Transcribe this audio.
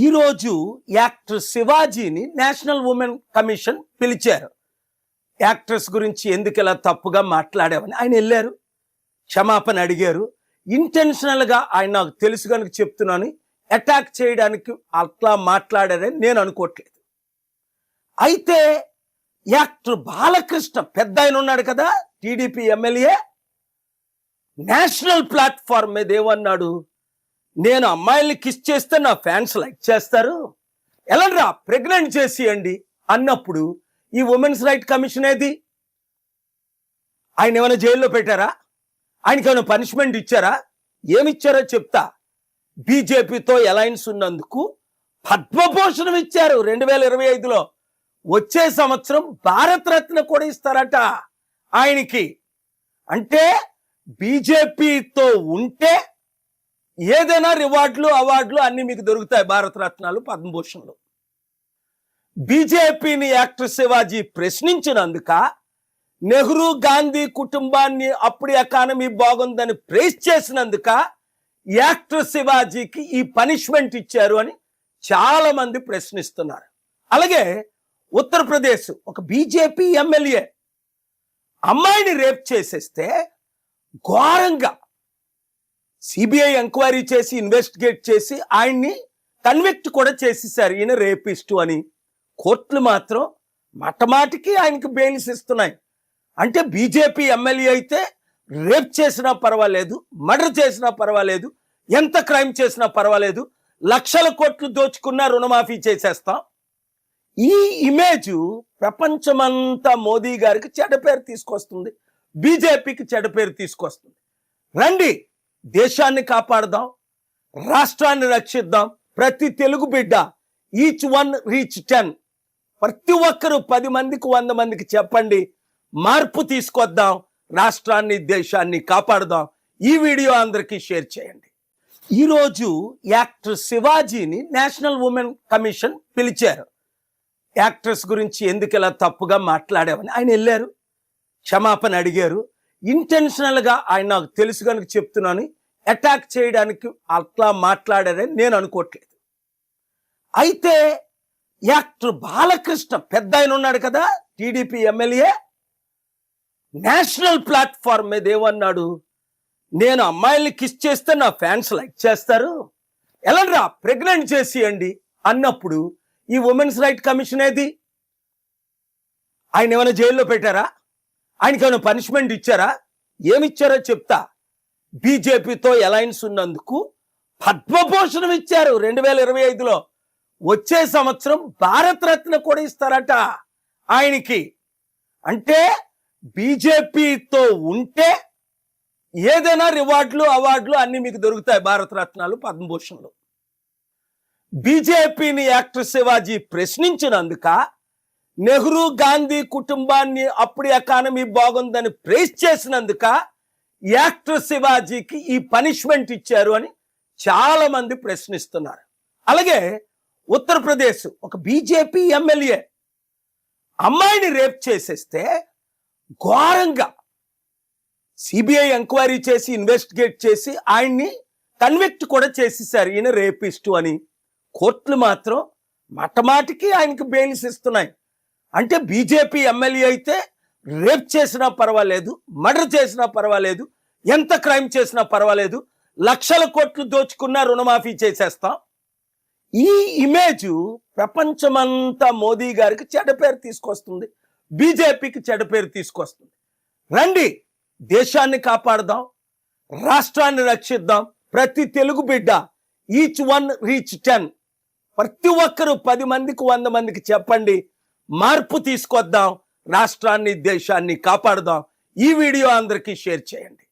ఈరోజు actor శివాజీని national women commission పిలిచారు. Actress గురించి ఎందుకు ఇలా తప్పుగా మాట్లాడావని ఆయన వెళ్ళారు, క్షమాపణ అడిగారు. ఇంటెన్షనల్గా ఆయన నాకు తెలుసు కనుక చెప్తున్నాను, అటాక్ చేయడానికి అట్లా మాట్లాడారని నేను అనుకోవట్లేదు. అయితే యాక్టర్ బాలకృష్ణ పెద్ద ఆయన ఉన్నాడు కదా, టీడీపీ ఎమ్మెల్యే, నేషనల్ ప్లాట్ఫామ్ మీద ఏమన్నాడు, నేను అమ్మాయిల్ని కిస్ చేస్తే నా ఫ్యాన్స్ లైక్ చేస్తారు, ఎలాంటిరా ప్రెగ్నెంట్ చేసియండి అన్నప్పుడు ఈ ఉమెన్స్ రైట్ కమిషన్ ఏది? ఆయన ఏమైనా జైల్లో పెట్టారా? ఆయనకి ఏమైనా పనిష్మెంట్ ఇచ్చారా? ఏమిచ్చారో చెప్తా. బీజేపీతో అలయన్స్ ఉన్నందుకు పద్మభూషణం ఇచ్చారు 2025లో. వచ్చే సంవత్సరం భారతరత్న కూడా ఇస్తారట ఆయనకి. అంటే బీజేపీతో ఉంటే ఏదైనా రివార్డులు అవార్డులు అన్ని మీకు దొరుకుతాయి, భారతరత్నాలు పద్మభూషణలు. బీజేపీని యాక్టర్ శివాజీ ప్రశ్నించినందుక, నెహ్రూ గాంధీ కుటుంబాన్ని అప్పుడు ఎకానమీ బాగుందని ప్రైజ్ చేసినందుక యాక్టర్ శివాజీకి ఈ పనిష్మెంట్ ఇచ్చారు అని చాలా మంది ప్రశ్నిస్తున్నారు. అలాగే ఉత్తరప్రదేశ్ ఒక బీజేపీ ఎమ్మెల్యే అమ్మాయిని రేప్ చేసేస్తే ఘోరంగా సిబిఐ ఎంక్వైరీ చేసి ఇన్వెస్టిగేట్ చేసి ఆయన్ని కన్విక్ట్ కూడా చేసేసారు, ఈయన రేపిస్టు అని. కోర్టులు మాత్రం మాటికి ఆయనకి బెయిల్స్ ఇస్తున్నాయి. అంటే బీజేపీ ఎమ్మెల్యే అయితే రేప్ చేసినా పర్వాలేదు, మర్డర్ చేసినా పర్వాలేదు, ఎంత క్రైమ్ చేసినా పర్వాలేదు, లక్షల కోట్లు దోచుకున్నా రుణమాఫీ చేసేస్తాం. ఈ ఇమేజ్ ప్రపంచమంతా మోదీ గారికి చెడ్డ పేరు తీసుకొస్తుంది, బీజేపీకి చెడ్డ పేరు తీసుకొస్తుంది. రండి, దేశాన్ని కాపాడదాం, రాష్ట్రాన్ని రక్షిద్దాం. ప్రతి తెలుగు బిడ్డ ఈచ్ వన్ రీచ్ 10, ప్రతి ఒక్కరూ 10 మందికి 100 మందికి చెప్పండి, మార్పు తీసుకొద్దాం, రాష్ట్రాన్ని దేశాన్ని కాపాడదాం. ఈ వీడియో అందరికీ షేర్ చేయండి. ఈరోజు యాక్టర్ శివాజీని నేషనల్ ఉమెన్ కమిషన్ పిలిచారు. యాక్ట్రెస్ గురించి ఎందుకు ఇలా తప్పుగా మాట్లాడావని ఆయన వెళ్ళారు, క్షమాపణ అడిగారు. ఇంటెన్షనల్గా ఆయన నాకు తెలుసు కనుక చెప్తున్నాను, అటాక్ చేయడానికి అట్లా మాట్లాడారని నేను అనుకోవట్లేదు. అయితే యాక్టర్ బాలకృష్ణ పెద్ద ఆయన ఉన్నాడు కదా, టీడీపీ ఎమ్మెల్యే, నేషనల్ ప్లాట్ఫామ్ మీద ఏమన్నాడు, నేను అమ్మాయిల్ని కిస్ చేస్తే నా ఫ్యాన్స్ లైక్ చేస్తారు, ఎలాంటిరా ప్రెగ్నెంట్ చేసియండి అన్నప్పుడు ఈ ఉమెన్స్ రైట్ కమిషన్ ఏది? ఆయన ఏమైనా జైల్లో పెట్టారా? ఆయనకి ఏమైనా పనిష్మెంట్ ఇచ్చారా? ఏమిచ్చారో చెప్తా. బీజేపీతో అలయన్స్ ఉన్నందుకు పద్మభూషణం ఇచ్చారు 2025లో. వచ్చే సంవత్సరం భారతరత్న కూడా ఇస్తారట ఆయనకి. అంటే బీజేపీతో ఉంటే ఏదైనా రివార్డులు అవార్డులు అన్ని మీకు దొరుకుతాయి, భారతరత్నాలు పద్మభూషణలు. బీజేపీని యాక్టర్ శివాజీ ప్రశ్నించినందుక, నెహ్రూ గాంధీ కుటుంబాన్ని అప్పుడు ఎకానమీ బాగుందని ప్రైజ్ చేసినందుక యాక్టర్ శివాజీకి ఈ పనిష్మెంట్ ఇచ్చారు అని చాలా మంది ప్రశ్నిస్తున్నారు. అలాగే ఉత్తరప్రదేశ్ ఒక బీజేపీ ఎమ్మెల్యే అమ్మాయిని రేప్ చేసేస్తే ఘోరంగా సిబిఐ ఎంక్వైరీ చేసి ఇన్వెస్టిగేట్ చేసి ఆయన్ని కన్విక్ట్ కూడా చేసేసారు, ఈయన రేపిస్టు అని. కోర్టులు మాత్రం మాటికి ఆయనకి బెయిల్స్ ఇస్తున్నాయి. అంటే బీజేపీ ఎమ్మెల్యే అయితే రేప్ చేసినా పర్వాలేదు, మర్డర్ చేసినా పర్వాలేదు, ఎంత క్రైమ్ చేసినా పర్వాలేదు, లక్షల కోట్లు దోచుకున్నా రుణమాఫీ చేసేస్తాం. ఈ ఇమేజ్ ప్రపంచమంతా మోదీ గారికి చెడ్డ పేరు తీసుకొస్తుంది, బీజేపీకి చెడ్డ పేరు తీసుకొస్తుంది. రండి, దేశాన్ని కాపాడదాం, రాష్ట్రాన్ని రక్షిద్దాం. ప్రతి తెలుగు బిడ్డ ఈచ్ వన్ రీచ్ 10, ప్రతి ఒక్కరూ 10 మందికి 100 మందికి చెప్పండి, మార్పు తీసుకొద్దాం, రాష్ట్రాన్ని దేశాన్ని కాపాడదాం. ఈ వీడియో అందరికీ షేర్ చేయండి.